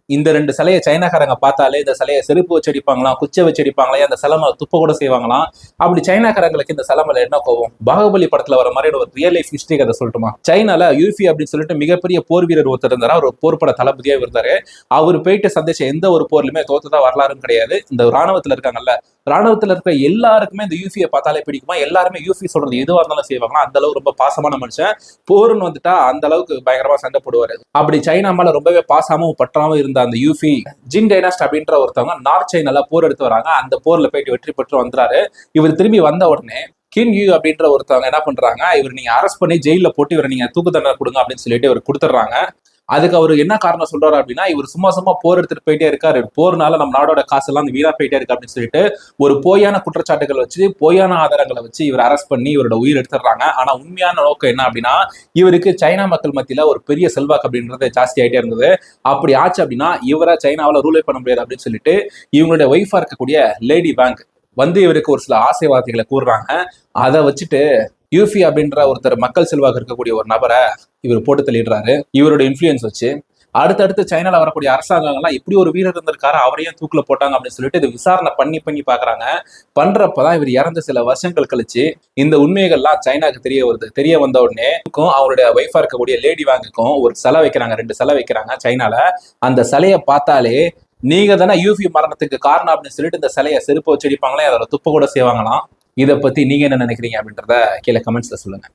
இந்த ரெண்டு சிலையை சைனாக்காரங்க பார்த்தாலே இந்த சிலையை செருப்பு வச்சு அடிப்பாங்களாம், குச்சை வச்சு அடிப்பாங்களே, அந்த சிலை மேல துப்ப கூட செய்வாங்களாம். அப்படி சைனாக்காரங்களுக்கு இந்த சிலை மேல என்ன கோவம்? பாகுபலி படத்துல வர மாதிரி ஒரு ரியல் லைஃப் ஹிஸ்டரி கதை சொல்லட்டுமா? சைனால யூஃபி அப்படின்னு சொல்லிட்டு மிகப்பெரிய போர் வீரர் ஒருத்தர் இருந்தாரு. அவர் போர்பட தளபதியா இருந்தாரு. அவர் போயிட்டு சந்திச்ச எந்த ஒரு போர்லயுமே தோத்ததா வரலாறும் கிடையாது. இந்த ராணுவத்துல இருக்காங்கல்ல, ராணுவத்துல இருக்க எல்லாருக்குமே இந்த யூஃபியை பார்த்தாலே பிடிக்குமா, எல்லாருமே யூஃபி சொல்றது எதுவா இருந்தாலும் செய்வாங்களா. அந்த அளவு ரொம்ப பாசமான மனுஷன். போர்னு வந்துட்டா அந்த அளவுக்கு பயங்கரமா சண்டை போடுவாரு. அப்படி சைனா மேல ரொம்பவே பாசமும் பற்றாம இருந்த அந்த யூஃபி ஜின் டைனாஸ்ட் அப்படின்ற ஒருத்தவங்க நார்த் சைனால போர் எடுத்து வராங்க. அந்த போர்ல போயிட்டு வெற்றி பெற்று வந்துறாரு. இவர் திரும்பி வந்த உடனே கின் யூ அப்படின்ற ஒருத்தவங்க என்ன பண்றாங்க, இவர் நீங்க அரெஸ்ட் பண்ணி ஜெயில போட்டு இவரை நீங்க தூக்கு தண்டனை கொடுங்க அப்படின்னு சொல்லிட்டு இவர் கொடுத்துட்றாங்க. அதுக்கு அவர் என்ன காரணம் சொல்றாரு அப்படின்னா, இவர் சும்மா போர் எடுத்துட்டு போயிட்டே இருக்காரு, போர்னால நம்ம நாடோட காசு எல்லாம் வீணா போயிட்டே இருக்கு அப்படின்னு சொல்லிட்டு ஒரு பொய்யான குற்றச்சாட்டுகள் வச்சு, பொய்யான ஆதாரங்களை வச்சு இவர் அரெஸ்ட் பண்ணி இவரோட உயிர் எடுத்துடுறாங்க. ஆனா உண்மையான நோக்கம் என்ன அப்படின்னா, இவருக்கு சைனா மக்கள் மத்தியில ஒரு பெரிய செல்வாக்கு அப்படின்றது ஜாஸ்தி ஆயிட்டே இருந்தது. அப்படி ஆச்சு அப்படின்னா இவரை சைனாவில் ரூலே பண்ண முடியாது அப்படின்னு சொல்லிட்டு இவங்களுடைய ஒய்ஃபா இருக்கக்கூடிய லேடி பேங்க் இவருக்கு ஒரு சில ஆசை வார்த்தைகளை கூறுறாங்க. அதை வச்சுட்டு யூஃபி அப்படின்ற ஒருத்தர் மக்கள் செல்வாக்கு இருக்கக்கூடிய ஒரு நபரை இவர் போட்டு தள்ளிடுறாரு. இவரோட இன்ஃபுளுன்ஸ் வச்சு அடுத்தடுத்து சைனால வரக்கூடிய அரசாங்கங்கள்லாம் இப்படி ஒரு வீரர் இருந்திருக்காரு, அவரையும் தூக்குல போட்டாங்க அப்படின்னு சொல்லிட்டு இது விசாரணை பண்ணி பாக்குறாங்க. பண்றப்பதான் இவர் இறந்த சில வருஷங்கள் கழிச்சு இந்த உண்மைகள்லாம் சைனாக்கு தெரிய வந்த உடனே அவருடைய ஒய்ஃபா இருக்கக்கூடிய லேடி வாங்குக்கும் ஒரு சிலை வைக்கிறாங்க, 2 சிலை வைக்கிறாங்க சைனால. அந்த சிலையை பார்த்தாலே நீங்க தானே யூஃபி மரணத்துக்கு காரணம் அப்படின்னு சொல்லிட்டு இந்த சிலையை செருப்பு வச்சு அடிப்பாங்களே, அதோட துப்ப கூட செய்வாங்களாம். இதை பத்தி நீங்க என்ன நினைக்கிறீங்க அப்படின்றத கீழே கமெண்ட்ஸ்ல சொல்லுங்க.